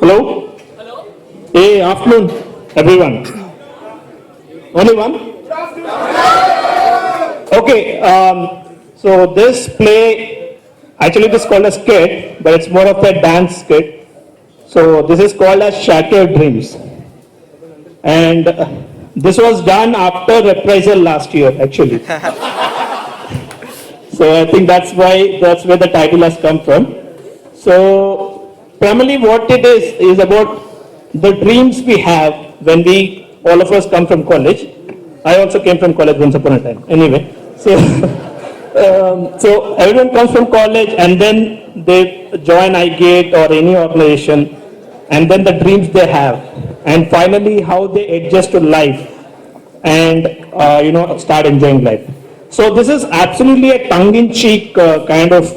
Hello? Hey, afternoon, everyone. Only one? Okay, so this play, actually it is called a skit, but it's more of a dance skit. So this is called as Shattered Dreams. And this was done after reprisal last year, actually. So I think that's where the title has come from. So primarily what it is about the dreams we have when all of us come from college. I also came from college once upon a time. Anyway, so so everyone comes from college and then they join iGate or any organization, and then the dreams they have, and finally how they adjust to life and start enjoying life. So this is absolutely a tongue-in-cheek kind of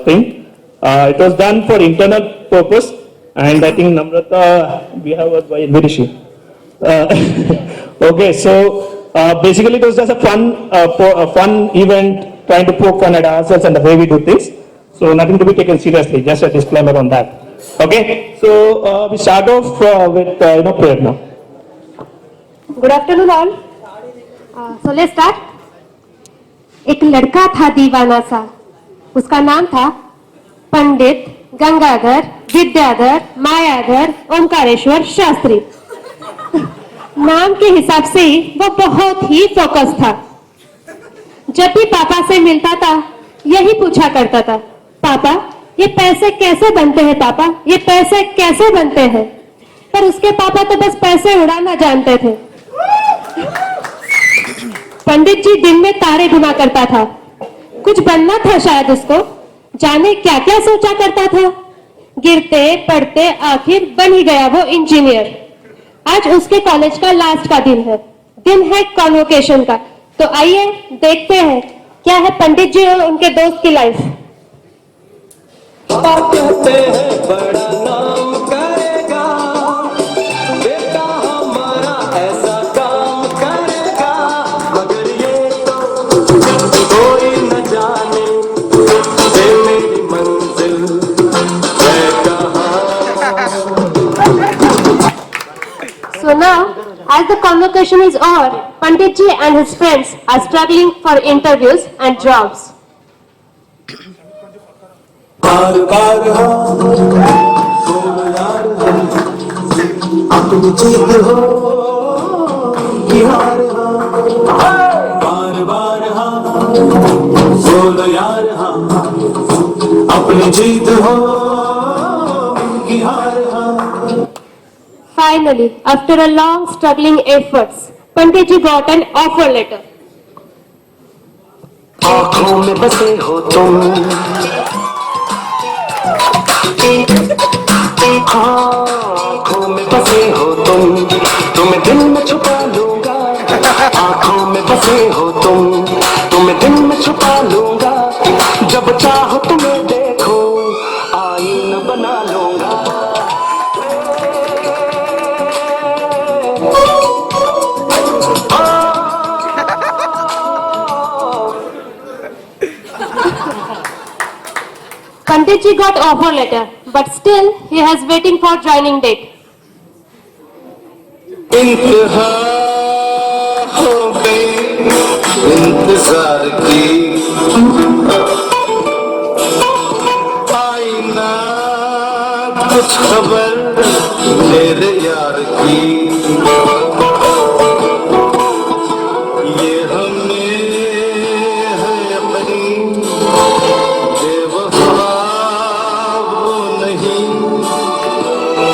thing. It was done for internal purpose, and I think Namrata, we have by Virishi. Okay, so basically it was just a fun event, trying to poke fun at ourselves and the way we do things. So nothing to be taken seriously. Just a disclaimer on that. Okay, so we start off with prayer now. Good afternoon all so let's start. एक लड़का था दीवाना सा, उसका नाम था पंडित गंगाधर विद्याधर मायाधर ओंकारेश्वर शास्त्री। नाम के हिसाब से ही वो बहुत ही फोकस था। जब भी पापा से मिलता था यही पूछा करता था, पापा ये पैसे कैसे बनते हैं, पापा ये पैसे कैसे बनते हैं। पर उसके पापा तो बस पैसे उड़ाना जानते थे। पंडित जी दिन में तारे ढूंढा करता था, कुछ बनना था शायद उसको, जाने क्या क्या सोचा करता था। गिरते पढ़ते आखिर बन ही गया वो इंजीनियर। आज उसके कॉलेज का लास्ट का दिन है कॉन्वोकेशन का। तो आइए देखते हैं क्या है पंडित जी और उनके दोस्त की लाइफ। कहते हैं बड़ा नाम करेगा बेटा हमारा, ऐसा काम करेगा, मगर ये तो कोई न जाने ये मेरी मंजिल है कहाँ। So now, as the convocation is over, Pandit ji and his friends are struggling for interviews and jobs. बार बार यार अपनी जीत हो कि हार बार बार बोलो यार अपनी जीत हो कि हार। Finally, after a long struggling efforts, Pandit ji got an offer letter. आँखों में बसे हो तुम, आँखों में बसे हो तुम, तुम्हें दिल में छुपा लूंगा। आँखों में बसे हो तुम, तुम्हें दिल में छुपा लूंगा। जब चाहो तुम्हें देखो आईना बना लूंगा। Pandit ji got offer letter, but still he has waiting for joining date. इंतहा हो गई इंतजार की, आई ना कुछ खबर मेरे यार की। ये हमें है अपनी बेवफा वो नहीं,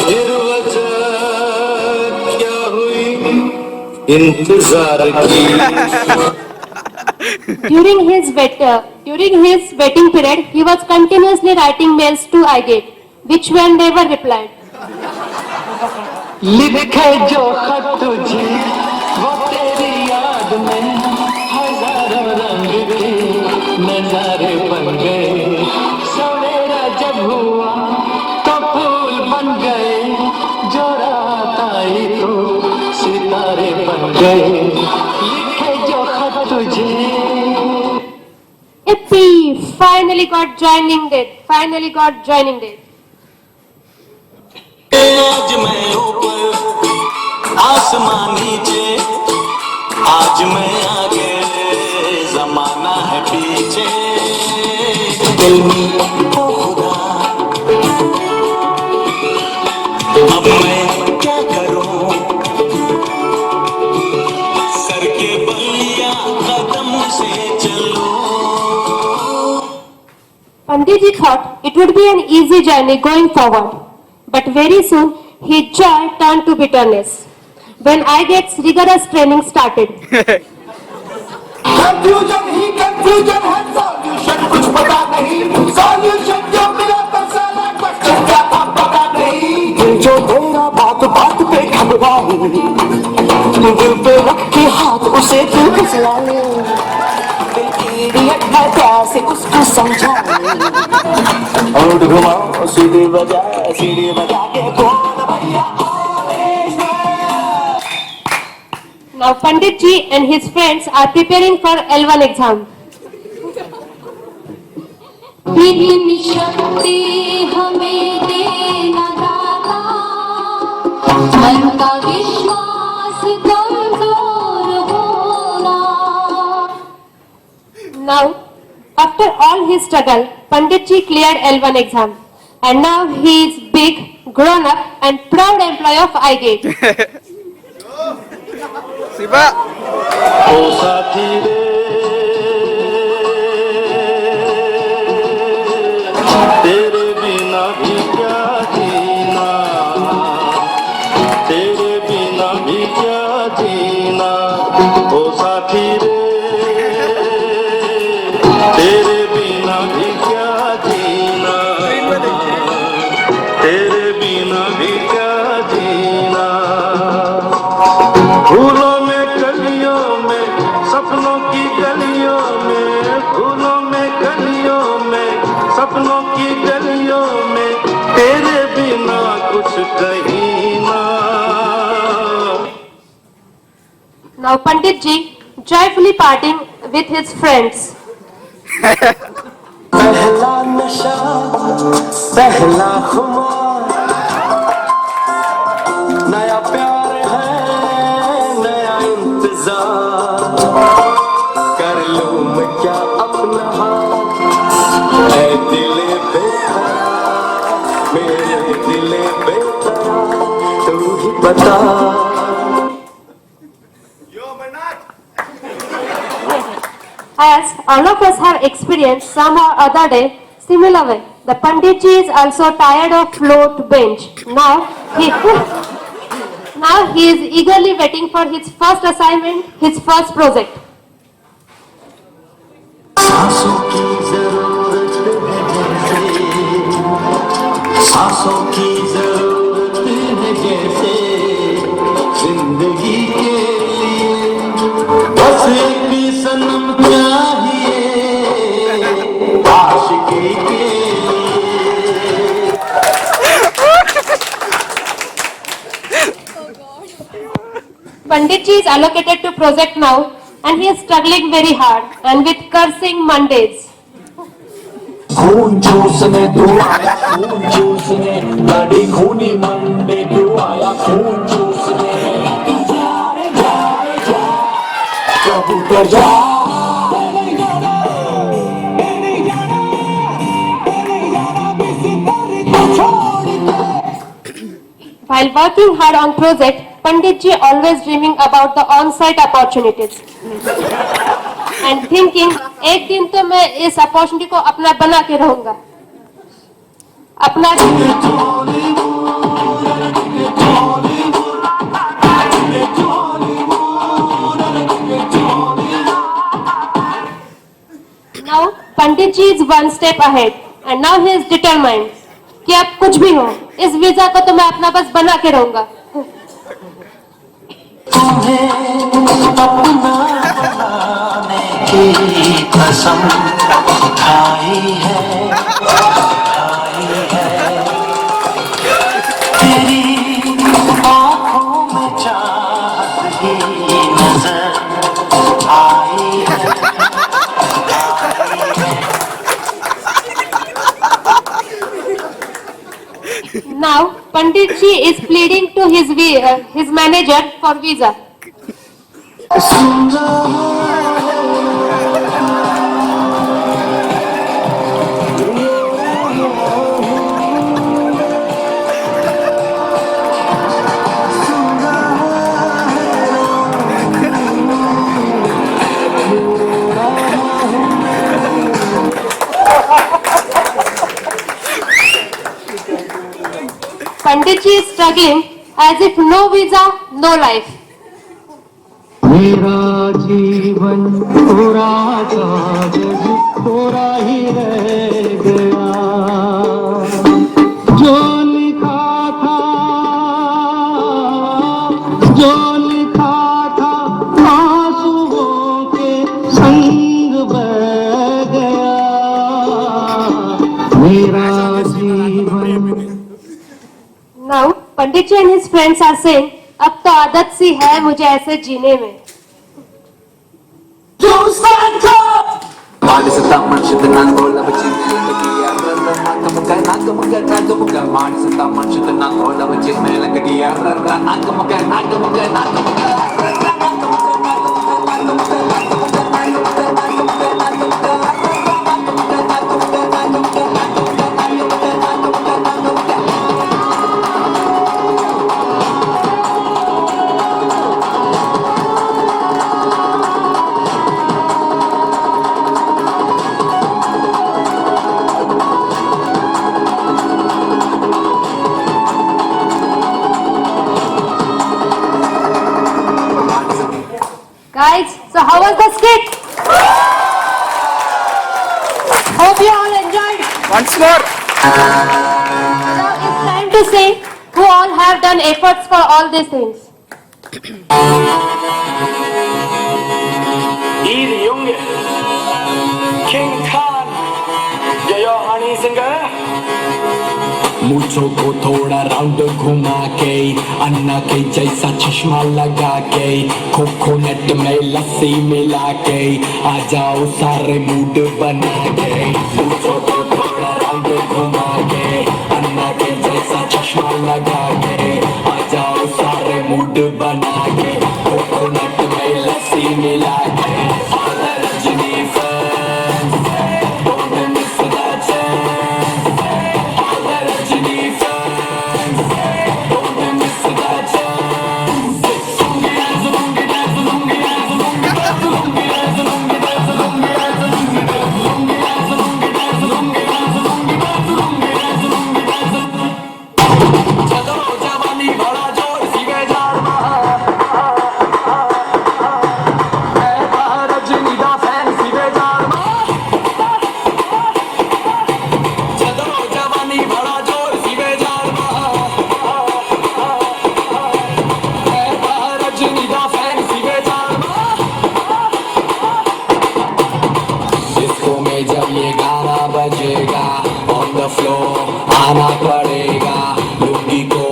फिर वजह क्या हुई इंतजार की। During his waiting period, he was continuously writing mails to iGate, which were never replied. लिखे जो खत तुझे वो तेरी याद में हजारों रंग के नजारे बन गए। सवेरा जब हुआ तो फूल बन गए, जो रात आई तो सितारे बन गए। लिखे जो खत तुझे। Yippee! Finally got joining date. आसमान नीचे, आज मैं आगे जमाना है पीछे। दिल में ओ खुदा, अब मैं क्या करूं, सर के बल या कदम से चलूं। Pandit ji thought it would be an easy journey going forward, but very soon his joy turned to bitterness when IGET's rigorous training started. Confusion ही कंफ्यूजन है, सॉल्यूशन कुछ पता नहीं, सॉल्यूशन जो मिला तो साला क्वेश्चन क्या था पता नहीं। दिल जो तेरा बात बात पे घबराए, दिल पे रख के हाथ उसे तू फिसला ले, इडियट है कैसे उसको समझाए। और घुमाओ सीढ़ी बजा के बोल भैया Now Pandit ji and his friends are preparing for L1 exam. इतनी शक्ति हमें देना दाता, मन का विश्वास कमजोर होना। Now, after all his struggle, Pandit ji cleared L1 exam, and now he is big, grown up, and proud employee of IGET. Shiva ओ साथी रे, तेरे बिना भी क्या जीना, तेरे बिना भी क्या जीना। ओ साथी रे, तेरे बिना भी क्या जीना, तेरे बिना भी क्या जीना। फूलों में कलियों में, सपनों की गलियों में, फूलों में गलियों में, सपनों की गलियों में, तेरे बिना कुछ कहीं ना। Now Pandit ji joyfully partying with his friends. पहला नशा पहला खुमार, नया प्यार है नया इंतजार, कर लूं मैं क्या अपना हाथ, ऐ दिले बेकरार, मेरे दिले बेकरार, तू ही बता। As all of us have experienced some or other day, similar way, the Pandit ji is also tired of float bench. Now he is eagerly waiting for his first assignment, his first project. सांसों की जरूरत है जैसे, सांसों की जरूरत है जैसे, जिंदगी के लिए बस एक भी सनम चाहिए, आशिकी के लिए। Pandit ji is allocated to project now, and he is struggling very hard and with cursing Mondays. खून चूसने तू आया, खून चूसने, बड़ी खूनी मंडे तू आया, खून चूसने। कबूतर जा While working hard on project, Pandit ji always dreaming about the on-site opportunities and thinking, एक दिन तो मैं इस opportunity को अपना बना के रहूंगा, अपना। Now Pandit ji is one step ahead, and now he is determined कि अब कुछ भी हो, इस वीजा को तो मैं अपना बस बना के रहूंगा। तुम्हें अपना बनाने की कसम खाई है, तेरी आँखों में चाहत ही नजर आई है। Now, Pandit ji is pleading to his manager for visa. Pandit ji is struggling as if no visa, no life. मेरा जीवन थोड़ा कागज थोड़ा ही रह गया जो लिखा था जो लिखा था आंसुओं के संग बह गया मेरा जीवन Now, Pandit ji and his friends are saying, अब तो आदत सी है मुझे ऐसे जीने में. मानसता मनुष्य नागोला बची नागमुगा नागमुगा नागमुगा मानसता मनुष्य नागोला बची मेलकडिया नागमुगा नागमुगा नागमुगा Guys, so how was the skit? Hope you all enjoyed. Once more. Now it's time to say who all have done efforts for all these things. E the young King Khan. Yo, honey singer. मूछों को थोड़ा round घुमा के अन्ना के जैसा चश्मा लगा के coconut में लस्सी मिला के आ जाओ सारे मूड बना के मूछों को थोड़ा राउंड घुमा के अन्ना के जैसा चश्मा लगा के आ जाओ सारे मूड बना के कोकोनट में लस्सी मिला के All the Rajini fans, don't miss that chance. All the Rajini fans, don't miss that chance. Lungi dance, lungi dance, lungi dance, lungi dance, lungi dance, lungi dance, lungi dance, lungi dance, lungi dance, lungi dance, lungi dance, lungi dance, lungi dance, lungi dance. चलो जवानी बड़ा जोर सी बेजार रजनी दा fan सी बेजार चलो जवानी बड़ा जोर सी बेजार रजनी दा फैन सी बेजार डिस्को में जब ये गाना बजेगा ऑन द फ्लोर आना पड़ेगा लुंगी को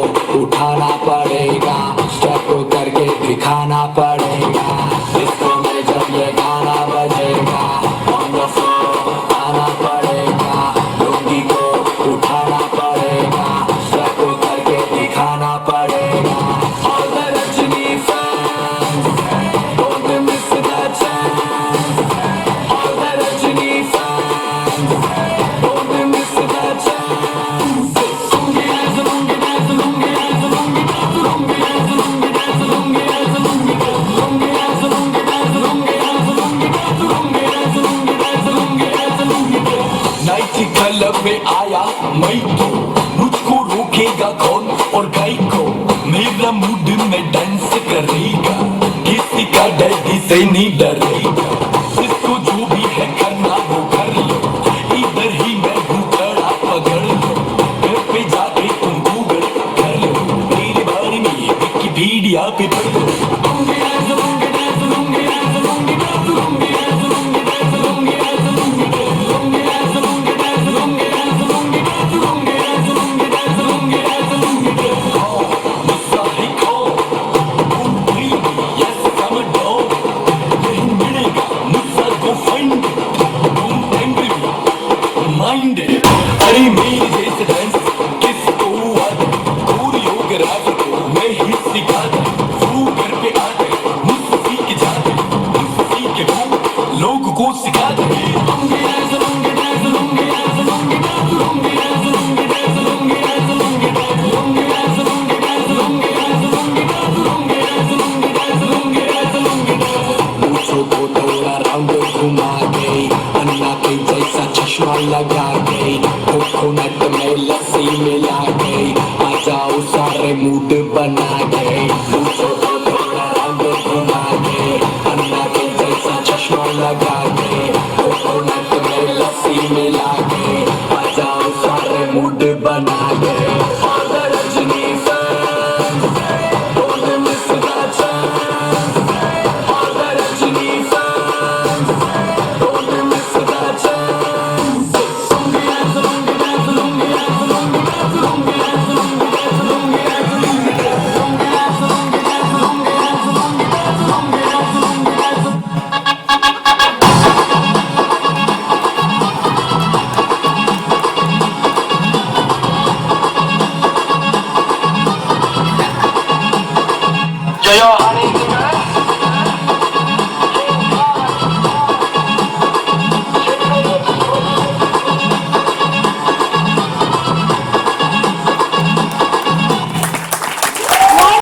उठाना पड़ेगा स्टेप करके दिखाना पड़ेगा डिस्को में जब ये गाना बजेगा ऑन द फ्लोर आना पड़ेगा लुंगी को उठाना पड़ेगा स्टेप करके दिखाना पड़ेगा All the Rajini fans, don't miss that chance. All the Rajini fans, don't miss that chance. Lungi dance, lungi dance, lungi dance, lungi dance, lungi dance, lungi dance, lungi dance, lungi dance, lungi dance, lungi dance, lungi dance, lungi dance, lungi dance, lungi dance, lungi dance, lungi dance. Night club में आया मैं तो मुझको रोकेगा कौन और गाय को मेरा मूड में डांस करेगा किसी का डैडी से नहीं डरेगा जिसको जो भी है करना वो कर लो इधर ही मैं हूँ खड़ा पकड़ लो घर पे जाके तुम गूगल कर लो मेरे बारे में ये विकिपीडिया पे पढ़ लो lungi dance lungi dance lungi dance lungi dance lungi dance lungi dance lungi dance lungi dance lungi dance lungi dance lungi dance lungi dance lungi dance lungi dance lungi dance lungi dance गुस्सा ही खो yes I'm a dog नहीं मिलेगा मुझसे go find don't angry mind अरे मेरे जैसे डांस किसको मूड बना